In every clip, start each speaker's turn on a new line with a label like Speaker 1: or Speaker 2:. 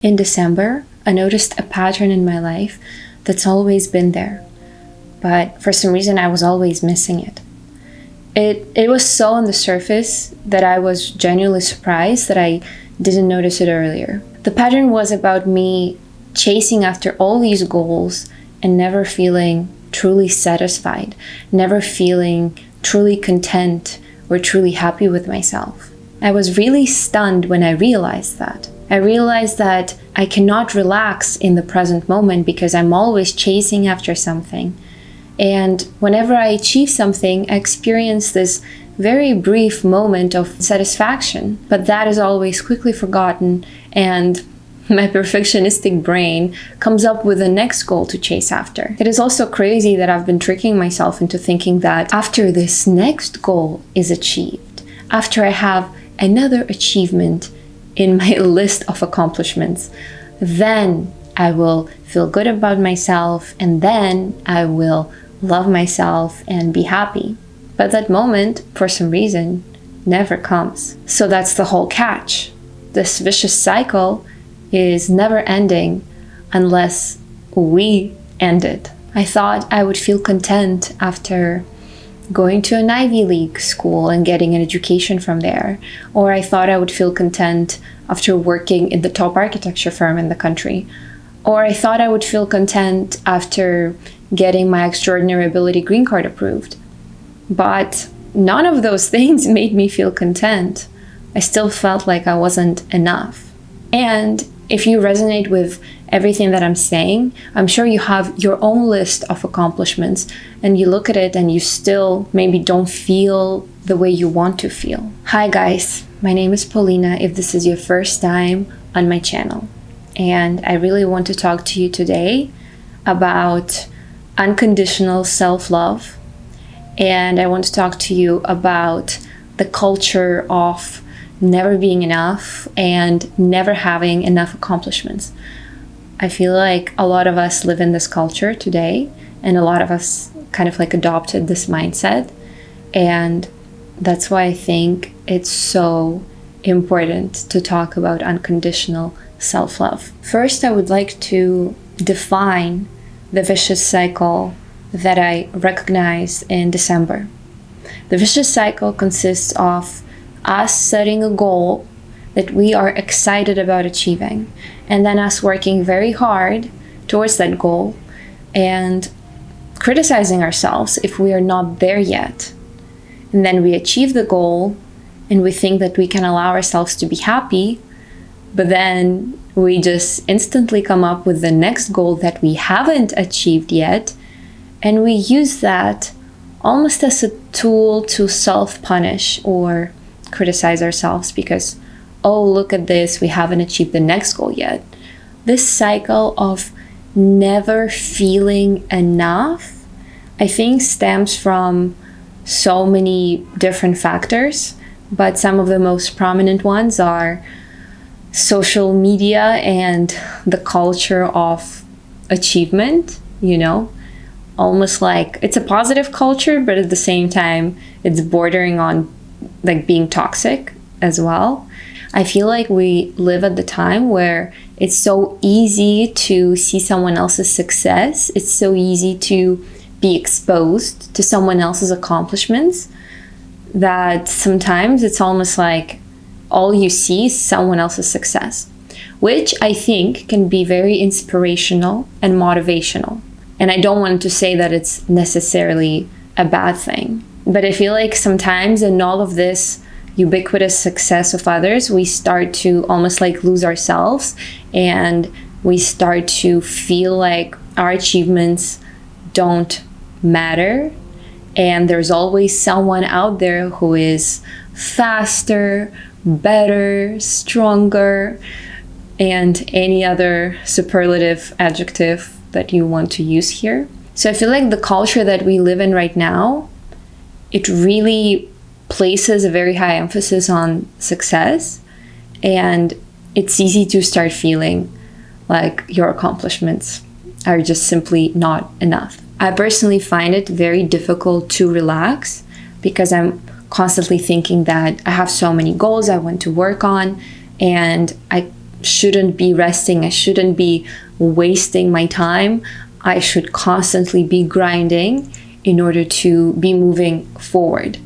Speaker 1: In December, I noticed a pattern in my life that's always been there, but for some reason I was always missing it. It was so on the surface that I was genuinely surprised that I didn't notice it earlier. The pattern was about me chasing after all these goals and never feeling truly satisfied, never feeling truly content or truly happy with myself. I was really stunned when I realized that. I realized that I cannot relax in the present moment because I'm always chasing after something. And whenever I achieve something, I experience this very brief moment of satisfaction. But that is always quickly forgotten, and my perfectionistic brain comes up with the next goal to chase after. It is also crazy that I've been tricking myself into thinking that after this next goal is achieved, after I have another achievement in my list of accomplishments, then I will feel good about myself, and then I will love myself and be happy. But that moment, for some reason, never comes. So that's the whole catch. This vicious cycle is never ending unless we end it. I thought I would feel content after going to an Ivy League school and getting an education from there. Or I thought I would feel content after working in the top architecture firm in the country. Or I thought I would feel content after getting my extraordinary ability green card approved. But none of those things made me feel content. I still felt like I wasn't enough. And if you resonate with everything that I'm saying, I'm sure you have your own list of accomplishments and you look at it and you still maybe don't feel the way you want to feel. Hi guys, my name is Paulina if this is your first time on my channel. And I really want to talk to you today about unconditional self-love. And I want to talk to you about the culture of never being enough and never having enough accomplishments. I feel like a lot of us live in this culture today, and a lot of us kind of like adopted this mindset. And that's why I think it's so important to talk about unconditional self-love. First, I would like to define the vicious cycle that I recognize in December. The vicious cycle consists of us setting a goal that we are excited about achieving, and then us working very hard towards that goal and criticizing ourselves if we are not there yet. And then we achieve the goal and we think that we can allow ourselves to be happy, but then we just instantly come up with the next goal that we haven't achieved yet, and we use that almost as a tool to self-punish or criticize ourselves because, oh, look at this, we haven't achieved the next goal yet. This cycle of never feeling enough, I think, stems from so many different factors, but some of the most prominent ones are social media and the culture of achievement, almost like it's a positive culture, but at the same time, it's bordering on like being toxic as well. I feel like we live at the time where it's so easy to see someone else's success. It's so easy to be exposed to someone else's accomplishments that sometimes it's almost like all you see is someone else's success, which I think can be very inspirational and motivational. And I don't want to say that it's necessarily a bad thing. But I feel like sometimes in all of this ubiquitous success of others, we start to almost like lose ourselves, and we start to feel like our achievements don't matter. And there's always someone out there who is faster, better, stronger, and any other superlative adjective that you want to use here. So I feel like the culture that we live in right now, it really places a very high emphasis on success, and it's easy to start feeling like your accomplishments are just simply not enough. I personally find it very difficult to relax because I'm constantly thinking that I have so many goals I want to work on, and I shouldn't be resting. I shouldn't be wasting my time. I should constantly be grinding in order to be moving forward.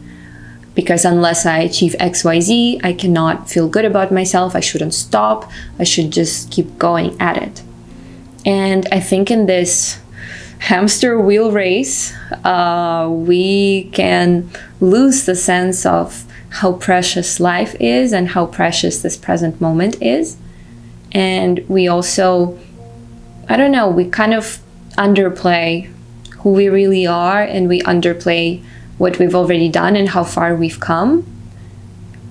Speaker 1: Because unless I achieve XYZ, I cannot feel good about myself. I shouldn't stop. I should just keep going at it. And I think in this hamster wheel race, we can lose the sense of how precious life is and how precious this present moment is. And we also, I don't know, we kind of underplay who we really are, and we underplay what we've already done and how far we've come,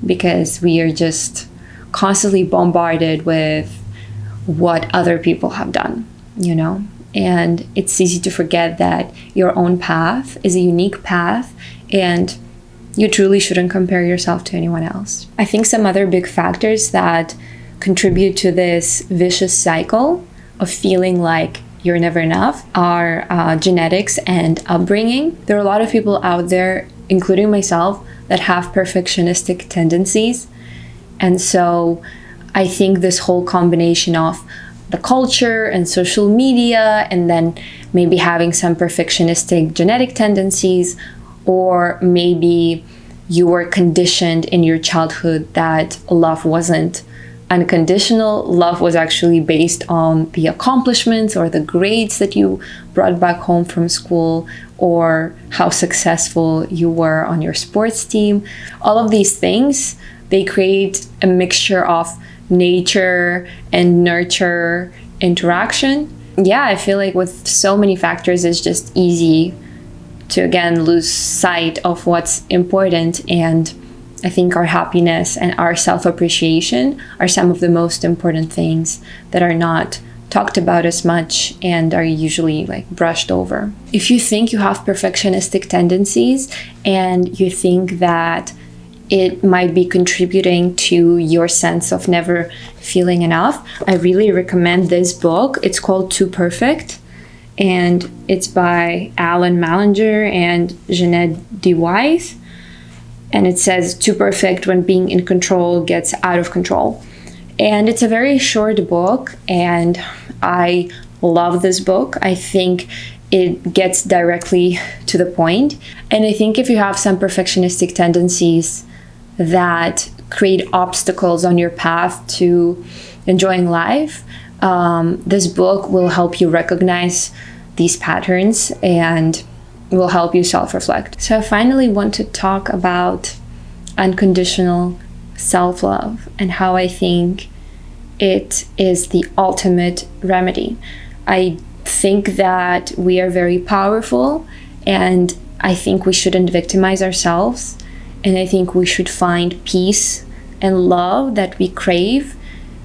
Speaker 1: because we are just constantly bombarded with what other people have done, you know? And it's easy to forget that your own path is a unique path, and you truly shouldn't compare yourself to anyone else. I think some other big factors that contribute to this vicious cycle of feeling like you're never enough are genetics and upbringing. There are a lot of people out there, including myself, that have perfectionistic tendencies. And so I think this whole combination of the culture and social media, and then maybe having some perfectionistic genetic tendencies, or maybe you were conditioned in your childhood that love wasn't unconditional. Love was actually based on the accomplishments or the grades that you brought back home from school, or how successful you were on your sports team. All of these things, they create a mixture of nature and nurture interaction. Yeah, I feel like with so many factors, it's just easy to again lose sight of what's important. And I think our happiness and our self-appreciation are some of the most important things that are not talked about as much and are usually like brushed over. If you think you have perfectionistic tendencies and you think that it might be contributing to your sense of never feeling enough, I really recommend this book. It's called Too Perfect, and it's by Alan Malinger and Jeanette DeWise. And it says, too perfect when being in control gets out of control. And it's a very short book, and I love this book. I think it gets directly to the point. And I think if you have some perfectionistic tendencies that create obstacles on your path to enjoying life, this book will help you recognize these patterns and will help you self-reflect. So I finally want to talk about unconditional self-love and how I think it is the ultimate remedy. I think that we are very powerful, and I think we shouldn't victimize ourselves, and I think we should find peace and love that we crave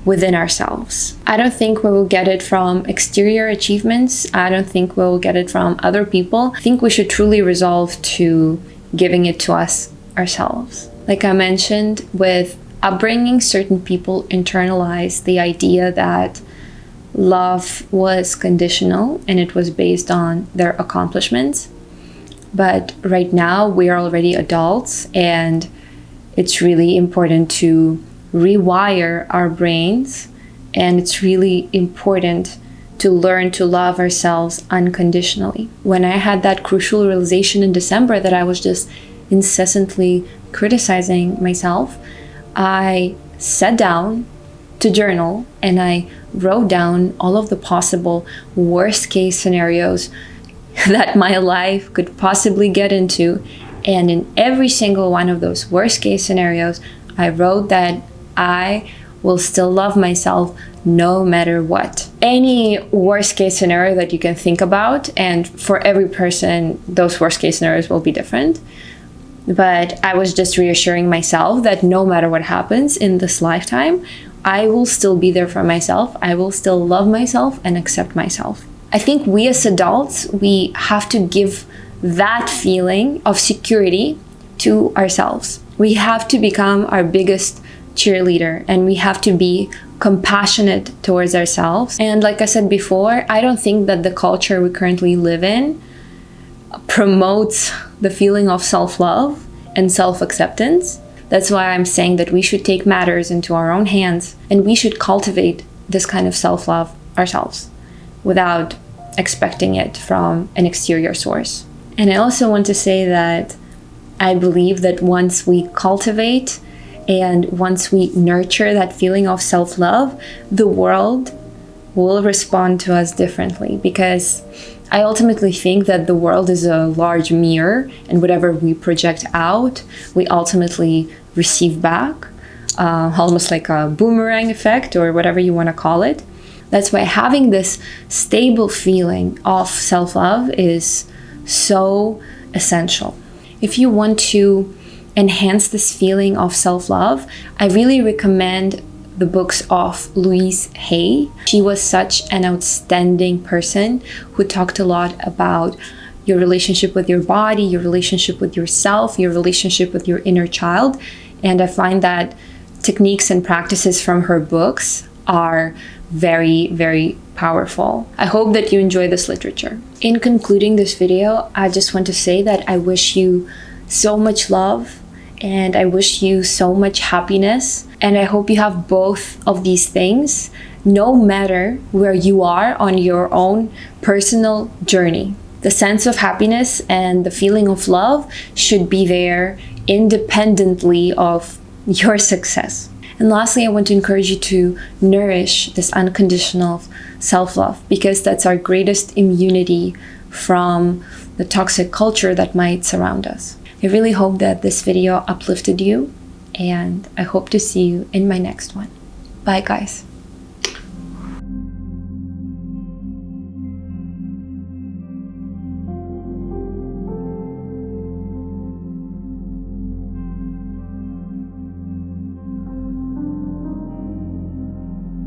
Speaker 1: within ourselves. I don't think we will get it from exterior achievements. I don't think we will get it from other people. I think we should truly resolve to giving it to us ourselves. Like I mentioned, with upbringing, certain people internalize the idea that love was conditional and it was based on their accomplishments. But right now we are already adults, and it's really important to rewire our brains, and it's really important to learn to love ourselves unconditionally. When I had that crucial realization in December that I was just incessantly criticizing myself, I sat down to journal and I wrote down all of the possible worst case scenarios that my life could possibly get into. And in every single one of those worst case scenarios, I wrote that I will still love myself no matter what. Any worst case scenario that you can think about, and for every person, those worst case scenarios will be different. But I was just reassuring myself that no matter what happens in this lifetime, I will still be there for myself. I will still love myself and accept myself. I think we as adults, we have to give that feeling of security to ourselves. We have to become our biggest cheerleader, and we have to be compassionate towards ourselves. And like I said before, I don't think that the culture we currently live in promotes the feeling of self-love and self-acceptance. That's why I'm saying that we should take matters into our own hands and we should cultivate this kind of self-love ourselves without expecting it from an exterior source. And I also want to say that I believe that once we cultivate and once we nurture that feeling of self-love, the world will respond to us differently, because I ultimately think that the world is a large mirror, and whatever we project out, we ultimately receive back, almost like a boomerang effect or whatever you want to call it. That's why having this stable feeling of self-love is so essential. If you want to enhance this feeling of self-love, I really recommend the books of Louise Hay. She was such an outstanding person who talked a lot about your relationship with your body, your relationship with yourself, your relationship with your inner child. And I find that techniques and practices from her books are very, very powerful. I hope that you enjoy this literature. In concluding this video, I just want to say that I wish you so much love and I wish you so much happiness. And I hope you have both of these things, no matter where you are on your own personal journey. The sense of happiness and the feeling of love should be there independently of your success. And lastly, I want to encourage you to nourish this unconditional self-love, because that's our greatest immunity from the toxic culture that might surround us. I really hope that this video uplifted you, and I hope to see you in my next one. Bye, guys.